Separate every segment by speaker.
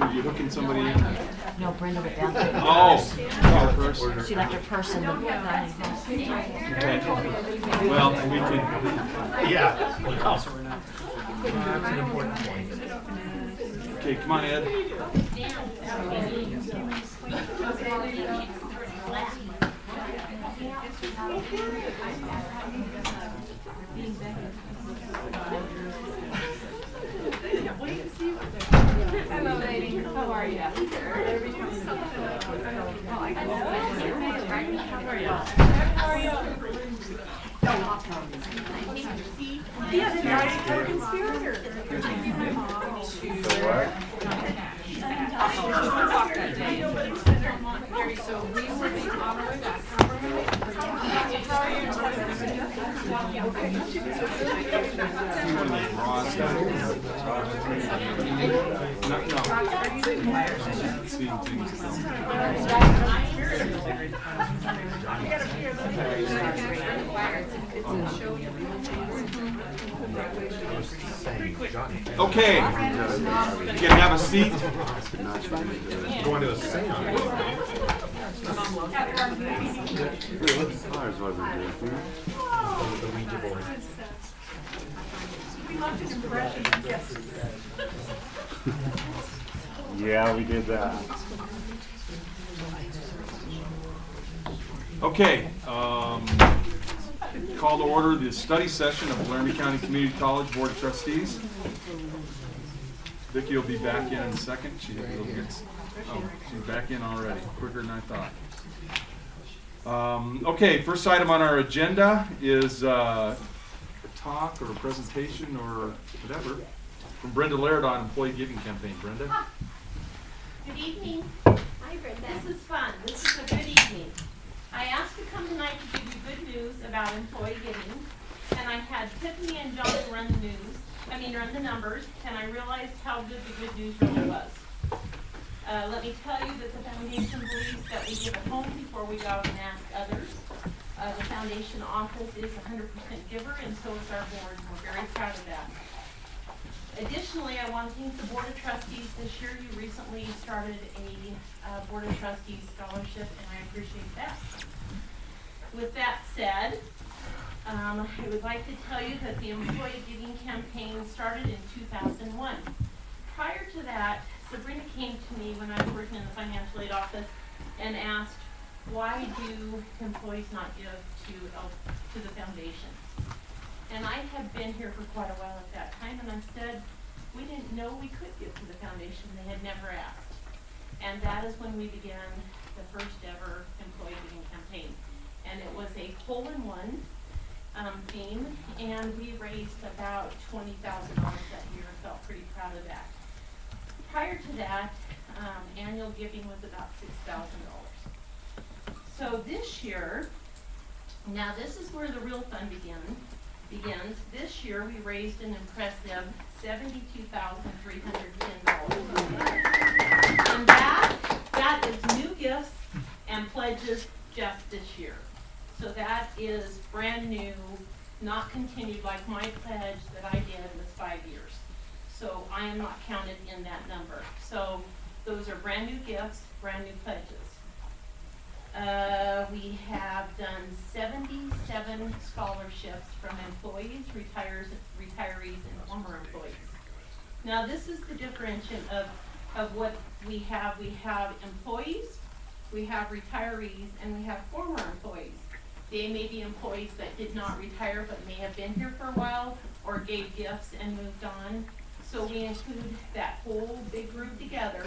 Speaker 1: Are you hooking somebody in?
Speaker 2: No, Brenda went down there.
Speaker 1: Oh, first.
Speaker 2: She left her purse in the dining hall.
Speaker 1: Okay. Well, we can.
Speaker 3: Yeah. That's an important point.
Speaker 1: Okay, come on, Ed.
Speaker 4: Hello, lady. How are you? Yeah, the Friday co-conspirator. So we will be on our way back. How are you?
Speaker 1: No. Seeing things. Okay, you can have a seat.
Speaker 3: Going to a seance.
Speaker 5: Ours wasn't good.
Speaker 3: The Ouija board.
Speaker 5: Yeah, we did that.
Speaker 1: Okay, call to order the study session of Laramie County Community College Board of Trustees. Vicki will be back in a second. She's back in already, quicker than I thought. Okay, first item on our agenda is a talk or a presentation or whatever from Brenda Laird on employee giving campaign. Brenda?
Speaker 6: Good evening. Hi, Brenda. This is fun. This is a good evening. I asked to come tonight to give you good news about employee giving, and I had Tiffany and John run the numbers, and I realized how good the good news really was. Let me tell you that the foundation believes that we give at home before we go out and ask others. The foundation office is 100% giver, and so is our board, and we're very proud of that. Additionally, I want to thank the Board of Trustees. This year you recently started a Board of Trustees scholarship, and I appreciate that. With that said, I would like to tell you that the employee giving campaign started in 2001. Prior to that, Sabrina came to me when I was working in the financial aid office and asked, why do employees not give to the foundation? And I had been here for quite a while at that time, and I said, we didn't know we could give to the foundation. They had never asked. And that is when we began the first ever employee giving campaign. And it was a hole-in-one theme, and we raised about $20,000 that year. I felt pretty proud of that. Prior to that, annual giving was about $6,000. So this year, now this is where the real fun begins. This year we raised an impressive $72,310. And that is new gifts and pledges just this year. So that is brand new, not continued like my pledge that I did was 5 years. So I am not counted in that number. So those are brand new gifts, brand new pledges. We have done 77 scholarships from employees, retirees, and former employees. Now this is the differentiation of what we have. We have employees, we have retirees, and we have former employees. They may be employees that did not retire but may have been here for a while or gave gifts and moved on. So we include that whole big group together.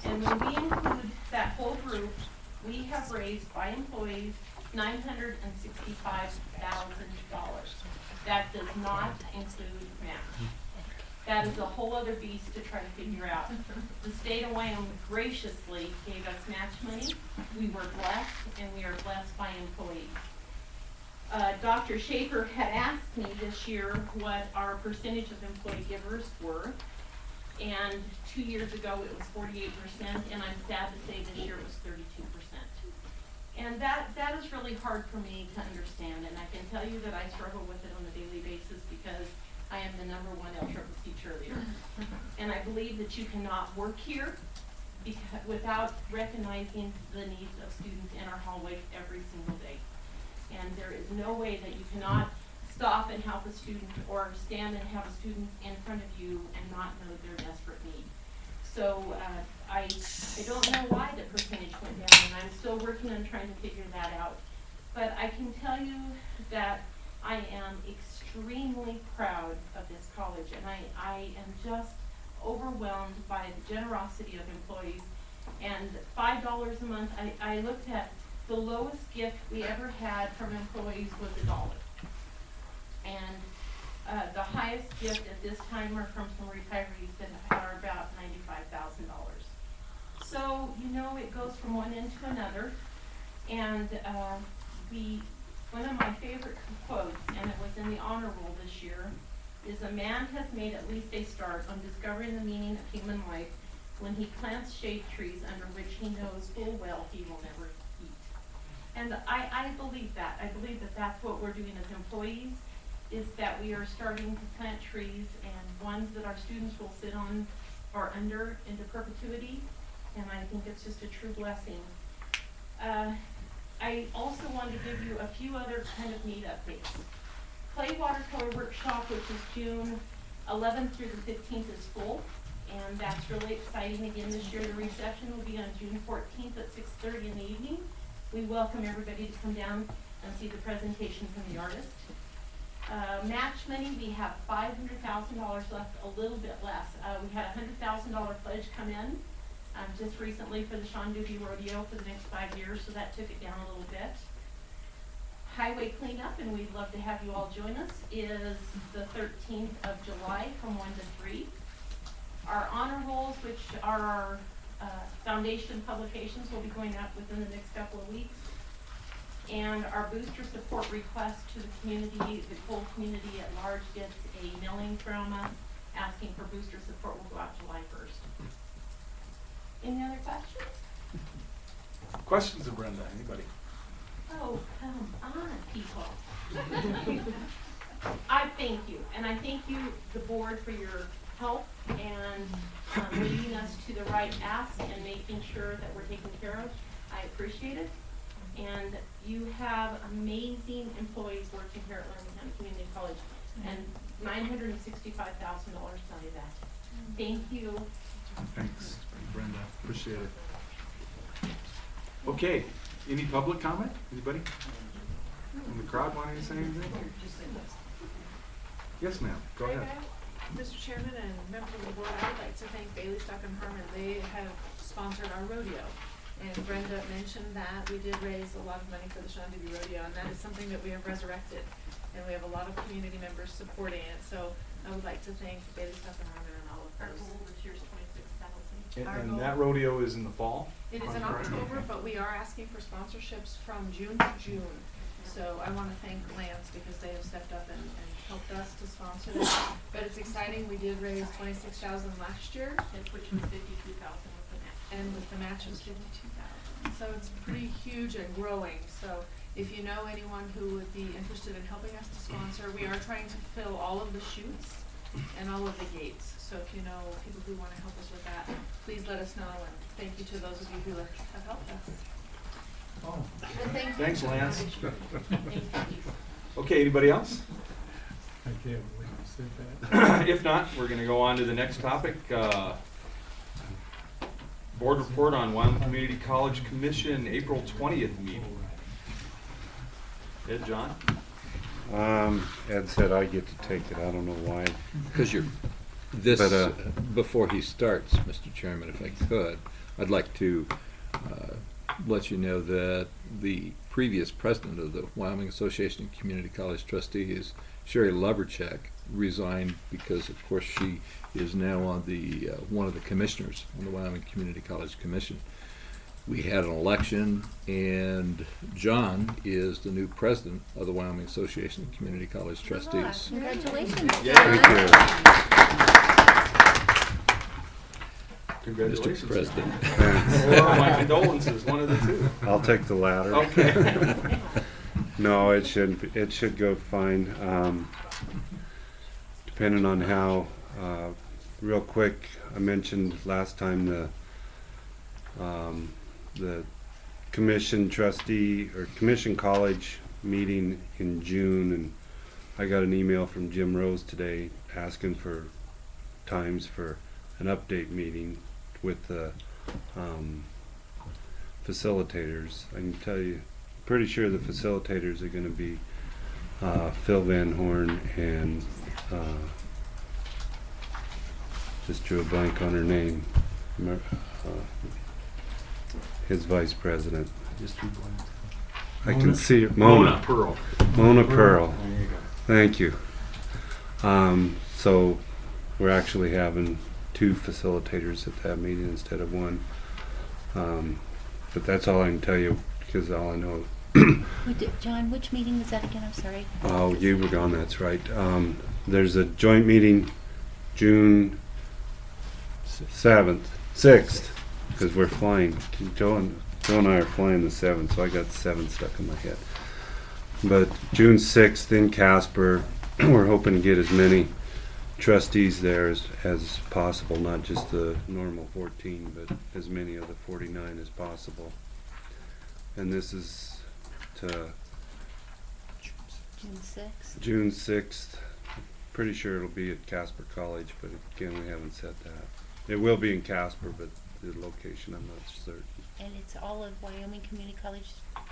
Speaker 6: And when we include that whole group, we have raised by employees $965,000. That does not include match. That is a whole other beast to try to figure out. The state of Wyoming graciously gave us match money. We were blessed, and we are blessed by employees. Dr. Schaefer had asked me this year what our percentage of employee givers were. And 2 years ago it was 48%, and I'm sad to say this year it was 32%. And that is really hard for me to understand, and I can tell you that I struggle with it on a daily basis because I am the #1 LCCC cheerleader. And I believe that you cannot work here without recognizing the needs of students in our hallway every single day. And there is no way that you cannot stop and help a student or stand and have a student in front of you and not know their desperate need. So I don't know why the percentage went down, and I'm still working on trying to figure that out. But I can tell you that I am extremely proud of this college, and I am just overwhelmed by the generosity of employees. And $5 a month, I looked at the lowest gift we ever had from employees was $1. And the highest gift at this time are from some retirees that are about $95,000. So, you know, it goes from one end to another. And one of my favorite quotes, and it was in the honor roll this year, is a man has made at least a start on discovering the meaning of human life when he plants shade trees under which he knows full well he will never eat. And I believe that. I believe that that's what we're doing as employees, is that we are starting to plant trees, and ones that our students will sit on or under into perpetuity. And I think it's just a true blessing. I also wanted to give you a few other kind of neat updates. Clay Watercolor Workshop, which is June 11th through the 15th, is full, and that's really exciting. Again, this year the reception will be on June 14th at 6:30 in the evening. We welcome everybody to come down and see the presentation from the artist. Match money, we have $500,000 left, a little bit less. We had a $100,000 pledge come in just recently for the Sean Doobie Rodeo for the next 5 years, so that took it down a little bit. Highway cleanup, and we'd love to have you all join us, is the 13th of July from 1 to 3. Our honor rolls, which are our foundation publications, will be going out within the next couple of weeks. And our booster support request to the community, the Cole community at large, gets a mailing from us asking for booster support. Will go out July 1st. Any other questions?
Speaker 1: Questions of Brenda, anybody?
Speaker 6: Oh, come on, people. I thank you, and I thank you, the board, for your help and leading us to the right ask and making sure that we're taken care of. I appreciate it. And you have amazing employees working here at Laramie County Community College, and $965,000 tell you that. Thank you.
Speaker 1: Thanks, Brenda, appreciate it. Okay, any public comment? Anybody in the crowd wanting to say anything? Yes, ma'am, go ahead.
Speaker 4: Mr. Chairman and members of the board, I would like to thank Bailey Stock and Harmon. They have sponsored our rodeo. And Brenda mentioned that we did raise a lot of money for the Sean Doobie Rodeo, and that is something that we have resurrected. And we have a lot of community members supporting it. So I would like to thank Bailey Stock and Harmon and all of
Speaker 6: Our
Speaker 4: those.
Speaker 6: goal this year is $26,000.
Speaker 1: And that rodeo is in the fall?
Speaker 4: It is in
Speaker 1: Correct?
Speaker 4: October, but we are asking for sponsorships from June to June. So I want to thank Lance because they have stepped up and helped us to sponsor that. But it's exciting. We did raise $26,000 last year,
Speaker 6: Which was $52,000 with the match.
Speaker 4: and with the match was $52,000. So it's pretty huge and growing. So if you know anyone who would be interested in helping us to sponsor, we are trying to fill all of the chutes and all of the gates. So if you know people who want to help us with that, please let us know. And thank you to those of you who have helped us.
Speaker 1: Oh,
Speaker 4: And thank you.
Speaker 1: thanks, Lance.
Speaker 6: Thank you.
Speaker 1: Okay, anybody else?
Speaker 7: I can't believe you said that.
Speaker 1: If not, we're gonna go on to the next topic. Board report on Wyoming Community College Commission, April 20th meeting. Ed, John?
Speaker 5: Ed said I get to take it. I don't know why.
Speaker 8: Because you're, this,
Speaker 5: But,
Speaker 8: before he starts, Mr. Chairman, if I could, I'd like to let you know that the previous president of the Wyoming Association of Community College Trustees, Sherry Lovercheck, resigned because, of course, she is now on the one of the commissioners on the Wyoming Community College Commission. We had an election, and John is the new president of the Wyoming Association of Community College Trustees.
Speaker 2: Congratulations.
Speaker 1: Congratulations.
Speaker 8: Mr. President.
Speaker 1: Or my condolences, one of the two.
Speaker 5: I'll take the latter.
Speaker 1: Okay.
Speaker 5: No, it shouldn't. It should go fine. depending on how, real quick, I mentioned last time the commission trustee or commission college meeting in June, and I got an email from Jim Rose today asking for times for an update meeting with the facilitators. I can tell you, pretty sure the facilitators are going to be Phil Van Horn and just drew a blank on her name. His vice president. I can see it.
Speaker 1: Mona Pearl.
Speaker 5: Mona Pearl.
Speaker 7: There you go.
Speaker 5: Thank you. So we're actually having 2 facilitators at that meeting instead of 1. But that's all I can tell you because all I know.
Speaker 2: John, which meeting was that again? I'm sorry.
Speaker 5: Oh, you were gone. That's right. There's a joint meeting June 7th, 6th, because we're flying. Joe and I are flying the 7th, so I got 7 stuck in my head. But June 6th in Casper, we're hoping to get as many trustees there as possible, not just the normal 14, but as many of the 49 as possible. And this is to
Speaker 2: June 6th.
Speaker 5: June 6th. Pretty sure it'll be at Casper College, but again, we haven't said that. It will be in Casper, but the location I'm not certain.
Speaker 2: And it's all of Wyoming Community College.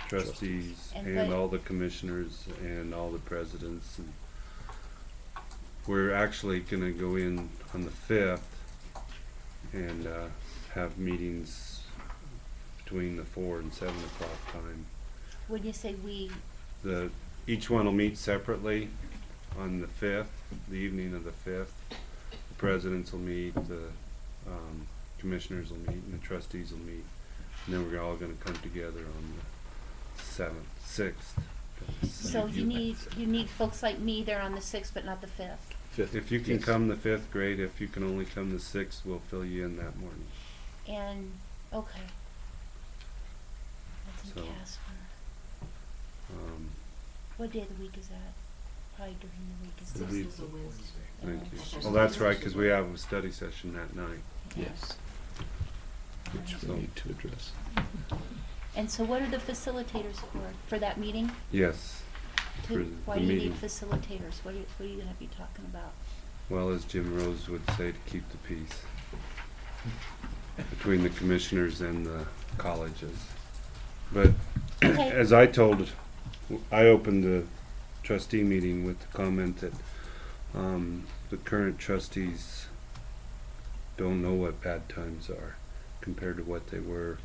Speaker 5: Trustees
Speaker 2: And
Speaker 5: and
Speaker 2: but-
Speaker 5: all the commissioners and all the presidents. And we're actually going to go in on the 5th and have meetings between the 4 and 7 o'clock time.
Speaker 2: When you say we,
Speaker 5: Each one will meet separately on the 5th, the evening of the 5th. The presidents will meet, the commissioners will meet, and the trustees will meet. And then we're all going to come together on the 7th, 6th.
Speaker 2: so you need folks like me there on the 6th, but not the 5th.
Speaker 8: Fifth.
Speaker 5: If you can
Speaker 8: Yes.
Speaker 5: come the 5th, great. If you can only come the 6th, we'll fill you in that morning.
Speaker 2: And okay, that's in
Speaker 5: So-
Speaker 2: Casper.
Speaker 5: Um,
Speaker 2: What day of the week is that? Probably during the week. Is
Speaker 5: The
Speaker 2: this
Speaker 5: week.
Speaker 2: is a Wednesday?
Speaker 5: Thank you. Well, that's right, because we have a study session that night.
Speaker 8: Yes. Which
Speaker 5: So-
Speaker 8: we need to address.
Speaker 2: And so, what are the facilitators for that meeting?
Speaker 5: Yes.
Speaker 2: To,
Speaker 5: For
Speaker 2: why
Speaker 5: the
Speaker 2: do you
Speaker 5: meeting.
Speaker 2: need facilitators? What are you going to be talking about?
Speaker 5: Well, as Jim Rose would say, to keep the peace between the commissioners and the colleges. But
Speaker 2: Okay.
Speaker 5: as I opened the trustee meeting with the comment that the current trustees don't know what bad times are compared to what they were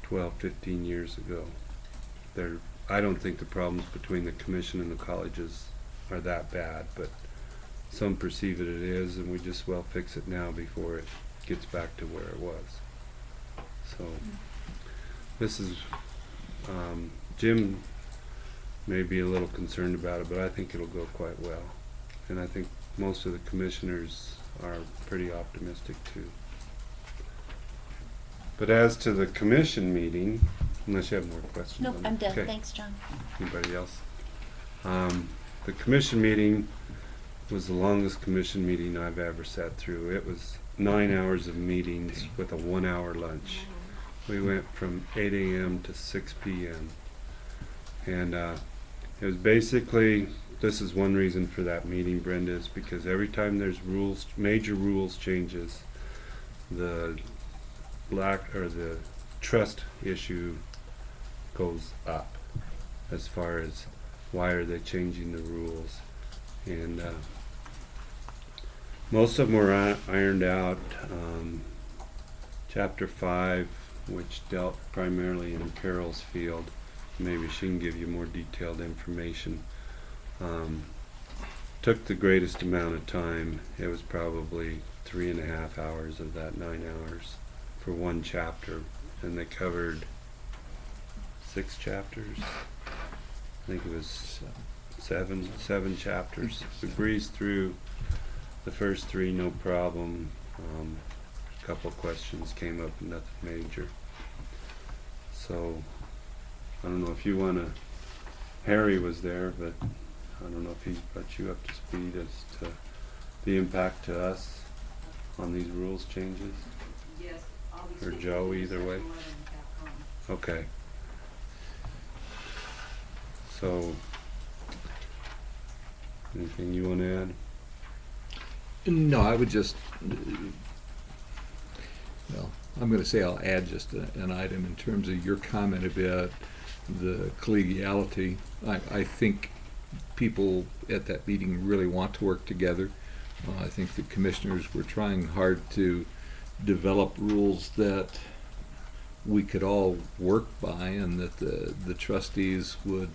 Speaker 5: 12, 15 years ago. I don't think the problems between the commission and the colleges are that bad, but some perceive it is, and we just well fix it now before it gets back to where it was. So this is, Jim may be a little concerned about it, but I think it'll go quite well. And I think most of the commissioners are pretty optimistic too. But as to the commission meeting, unless you have more questions.
Speaker 2: Nope,
Speaker 5: on it.
Speaker 2: I'm done.
Speaker 5: Okay.
Speaker 2: Thanks, John.
Speaker 5: Anybody else? The commission meeting was the longest commission meeting I've ever sat through. It was 9 hours of meetings with a 1-hour lunch. We went from 8 a.m. to 6 p.m. And it was basically, this is one reason for that meeting, Brenda, is because every time there's major rules changes, the trust issue goes up as far as why are they changing the rules. And most of them were ironed out. Chapter 5, which dealt primarily in Carol's field, maybe she can give you more detailed information, took the greatest amount of time. It was probably 3.5 hours of that 9 hours for one chapter, and they covered 6 chapters. I think it was seven chapters. We breezed through the first 3, no problem. A couple questions came up, nothing major. So I don't know if you want to, Harry was there, but I don't know if he brought you up to speed as to the impact to us on these rules changes?
Speaker 9: Yes, I'll be
Speaker 5: Or
Speaker 9: speaking
Speaker 5: Joe,
Speaker 9: to
Speaker 5: either way?
Speaker 9: 7-Eleven at Capcom.
Speaker 5: Okay. So, anything you wanna add?
Speaker 8: No, I would just, well, I'm gonna say I'll add just an item in terms of your comment about the collegiality. I think people at that meeting really want to work together. I think the commissioners were trying hard to develop rules that we could all work by and that the trustees would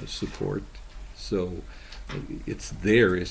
Speaker 8: support. So it's there,